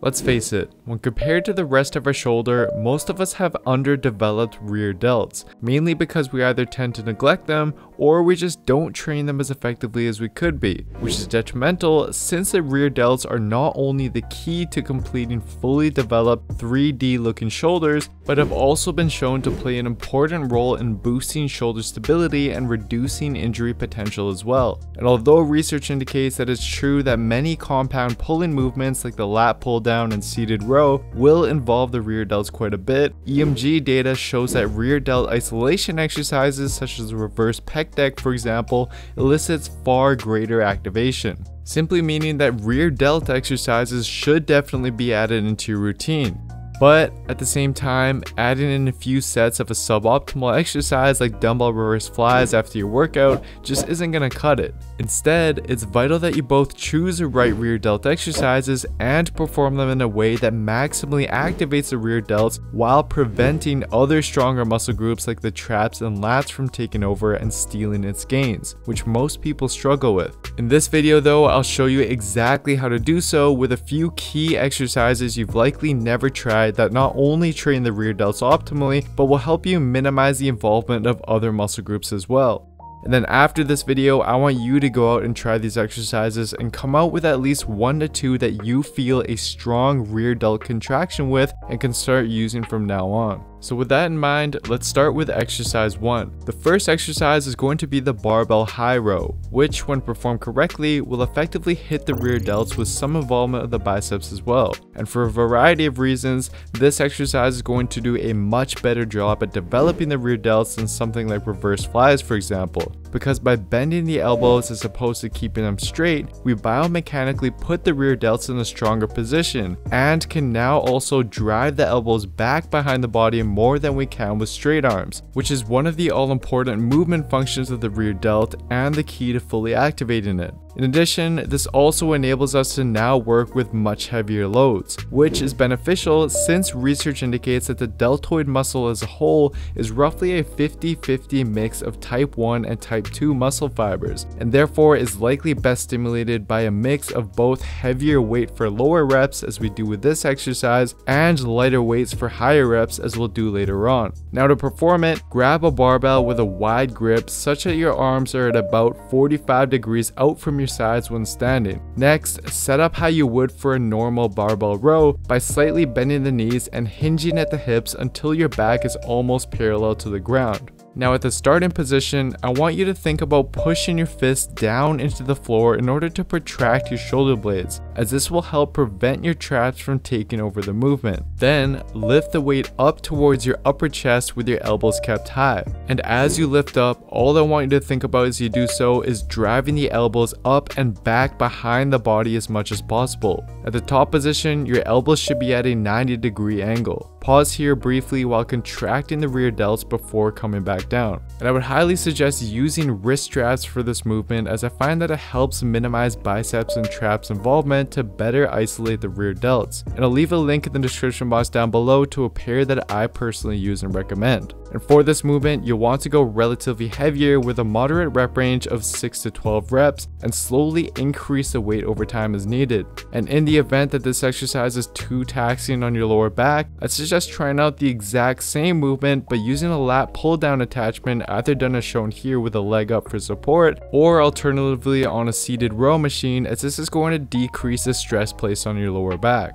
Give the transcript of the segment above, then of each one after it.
Let's face it, when compared to the rest of our shoulder, most of us have underdeveloped rear delts, mainly because we either tend to neglect them or we just don't train them as effectively as we could be, which is detrimental since the rear delts are not only the key to completing fully developed 3D looking shoulders, but have also been shown to play an important role in boosting shoulder stability and reducing injury potential as well. And although research indicates that it's true that many compound pulling movements like the lat pull down and seated row will involve the rear delts quite a bit, EMG data shows that rear delt isolation exercises such as the reverse pec deck, for example, elicits far greater activation, simply meaning that rear delt exercises should definitely be added into your routine. But at the same time, adding in a few sets of a suboptimal exercise like dumbbell reverse flies after your workout just isn't going to cut it. Instead, it's vital that you both choose the right rear delt exercises and perform them in a way that maximally activates the rear delts while preventing other stronger muscle groups like the traps and lats from taking over and stealing its gains, which most people struggle with. In this video though, I'll show you exactly how to do so with a few key exercises you've likely never tried that not only train the rear delts optimally, but will help you minimize the involvement of other muscle groups as well. And then after this video, I want you to go out and try these exercises and come out with at least 1 to 2 that you feel a strong rear delt contraction with and can start using from now on. So with that in mind, let's start with exercise 1. The first exercise is going to be the Barbell Jairo, which when performed correctly will effectively hit the rear delts with some involvement of the biceps as well. And for a variety of reasons, this exercise is going to do a much better job at developing the rear delts than something like reverse flies, for example. Because by bending the elbows as opposed to keeping them straight, we biomechanically put the rear delts in a stronger position and can now also drive the elbows back behind the body more than we can with straight arms, which is one of the all-important movement functions of the rear delt and the key to fully activating it. In addition, this also enables us to now work with much heavier loads, which is beneficial since research indicates that the deltoid muscle as a whole is roughly a 50-50 mix of type 1 and type 2 muscle fibers, and therefore is likely best stimulated by a mix of both heavier weight for lower reps as we do with this exercise and lighter weights for higher reps as we'll do later on. Now to perform it, grab a barbell with a wide grip such that your arms are at about 45 degrees out from your sides when standing. Next, set up how you would for a normal barbell row by slightly bending the knees and hinging at the hips until your back is almost parallel to the ground. Now at the starting position, I want you to think about pushing your fists down into the floor in order to protract your shoulder blades, as this will help prevent your traps from taking over the movement. Then, lift the weight up towards your upper chest with your elbows kept high. And as you lift up, all I want you to think about as you do so is driving the elbows up and back behind the body as much as possible. At the top position, your elbows should be at a 90-degree angle. Pause here briefly while contracting the rear delts before coming back down. And I would highly suggest using wrist straps for this movement, as I find that it helps minimize biceps and traps involvement to better isolate the rear delts. And I'll leave a link in the description box down below to a pair that I personally use and recommend. And for this movement, you'll want to go relatively heavier with a moderate rep range of 6 to 12 reps and slowly increase the weight over time as needed. And in the event that this exercise is too taxing on your lower back, I suggest trying out the exact same movement but using a lat pull down attachment, either done as shown here with a leg up for support or alternatively on a seated row machine, as this is going to decrease the stress placed on your lower back.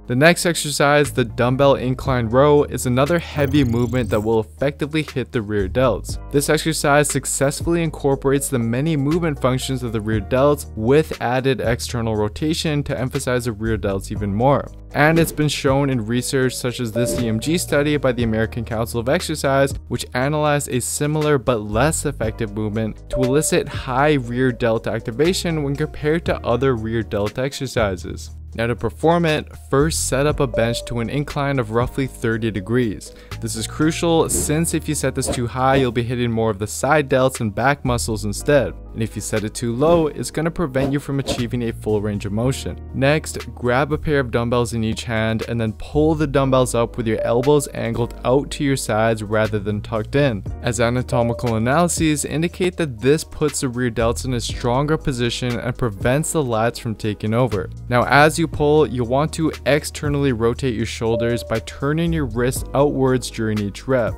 The next exercise, the Dumbbell Incline Row, is another heavy movement that will effectively hit the rear delts. This exercise successfully incorporates the many movement functions of the rear delts with added external rotation to emphasize the rear delts even more. And it's been shown in research such as this EMG study by the American Council of Exercise, which analyzed a similar but less effective movement to elicit high rear delt activation when compared to other rear delt exercises. Now to perform it, first set up a bench to an incline of roughly 30 degrees. This is crucial since if you set this too high, you'll be hitting more of the side delts and back muscles instead. and if you set it too low, it's going to prevent you from achieving a full range of motion. Next, grab a pair of dumbbells in each hand and then pull the dumbbells up with your elbows angled out to your sides rather than tucked in, as anatomical analyses indicate that this puts the rear delts in a stronger position and prevents the lats from taking over. Now as you pull, you'll want to externally rotate your shoulders by turning your wrists outwards during each rep.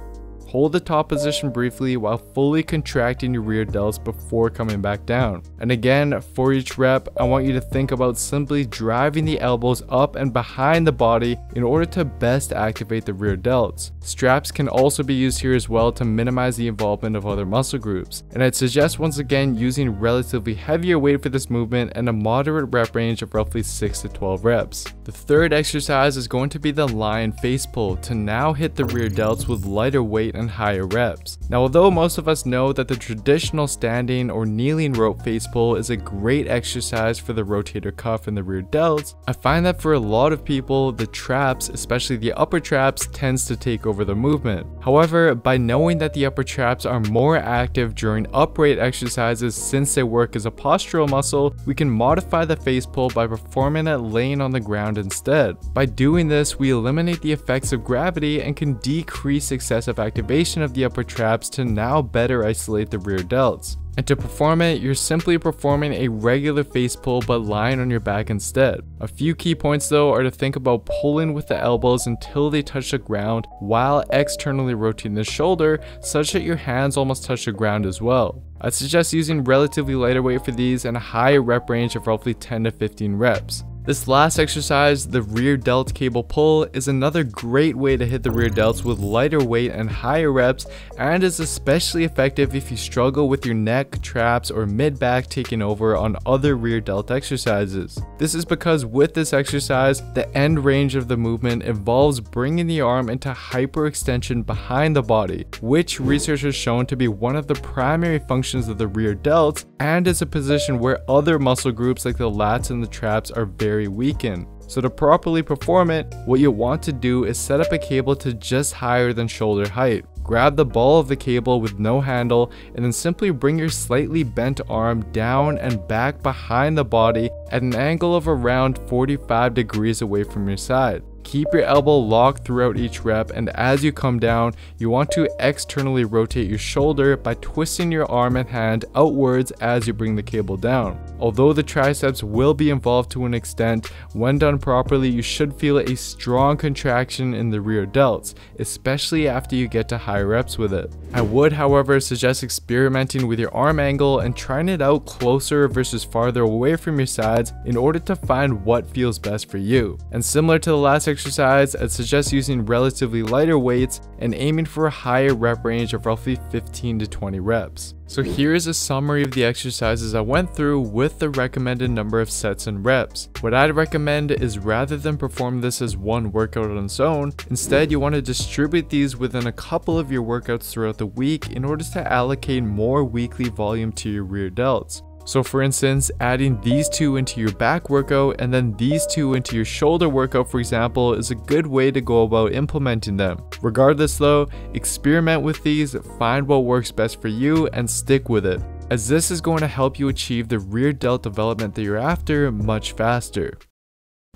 Hold the top position briefly while fully contracting your rear delts before coming back down. And again, for each rep, I want you to think about simply driving the elbows up and behind the body in order to best activate the rear delts. Straps can also be used here as well to minimize the involvement of other muscle groups. And I'd suggest once again using relatively heavier weight for this movement and a moderate rep range of roughly 6 to 12 reps. The third exercise is going to be the lion face pull to now hit the rear delts with lighter weight and higher reps. Now, although most of us know that the traditional standing or kneeling rope face pull is a great exercise for the rotator cuff and the rear delts, I find that for a lot of people, the traps, especially the upper traps, tends to take over the movement. However, by knowing that the upper traps are more active during upright exercises since they work as a postural muscle, we can modify the face pull by performing it laying on the ground instead. By doing this, we eliminate the effects of gravity and can decrease excessive activation of the upper traps to now better isolate the rear delts. And to perform it, you're simply performing a regular face pull but lying on your back instead. A few key points though are to think about pulling with the elbows until they touch the ground while externally rotating the shoulder such that your hands almost touch the ground as well. I'd suggest using relatively lighter weight for these and a higher rep range of roughly 10 to 15 reps. This last exercise, the rear delt cable pull, is another great way to hit the rear delts with lighter weight and higher reps, and is especially effective if you struggle with your neck, traps, or mid-back taking over on other rear delt exercises. This is because with this exercise, the end range of the movement involves bringing the arm into hyperextension behind the body, which research has shown to be one of the primary functions of the rear delts, and is a position where other muscle groups like the lats and the traps are very weakened. So to properly perform it, what you want to do is set up a cable to just higher than shoulder height. Grab the ball of the cable with no handle and then simply bring your slightly bent arm down and back behind the body at an angle of around 45 degrees away from your side. Keep your elbow locked throughout each rep, and as you come down, you want to externally rotate your shoulder by twisting your arm and hand outwards as you bring the cable down. Although the triceps will be involved to an extent, when done properly, you should feel a strong contraction in the rear delts, especially after you get to high reps with it. I would, however, suggest experimenting with your arm angle and trying it out closer versus farther away from your sides in order to find what feels best for you. And similar to the last exercise, I'd suggest using relatively lighter weights and aiming for a higher rep range of roughly 15 to 20 reps. So here is a summary of the exercises I went through with the recommended number of sets and reps. What I'd recommend is rather than perform this as one workout on its own, instead you want to distribute these within a couple of your workouts throughout the week in order to allocate more weekly volume to your rear delts. So for instance, adding these two into your back workout and then these two into your shoulder workout, for example, is a good way to go about implementing them. Regardless though, experiment with these, find what works best for you, and stick with it, as this is going to help you achieve the rear delt development that you're after much faster.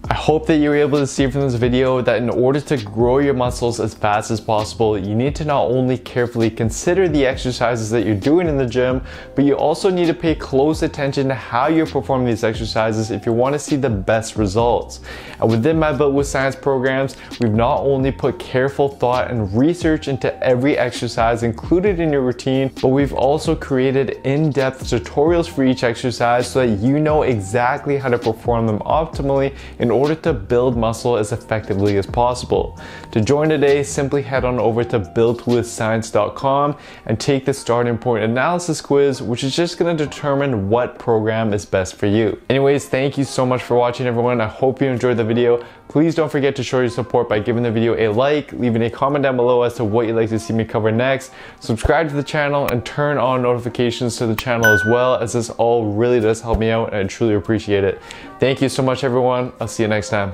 I hope that you were able to see from this video that in order to grow your muscles as fast as possible, you need to not only carefully consider the exercises that you're doing in the gym, but you also need to pay close attention to how you're performing these exercises if you want to see the best results. And within my Built with Science programs, we've not only put careful thought and research into every exercise included in your routine, but we've also created in-depth tutorials for each exercise so that you know exactly how to perform them optimally in order to build muscle as effectively as possible. To join today, simply head on over to builtwithscience.com and take the starting point analysis quiz, which is just going to determine what program is best for you. Anyways, thank you so much for watching, everyone. I hope you enjoyed the video. Please don't forget to show your support by giving the video a like, leaving a comment down below as to what you'd like to see me cover next, subscribe to the channel, and turn on notifications to the channel as well, as this all really does help me out and I truly appreciate it. Thank you so much, everyone. I'll see you next time.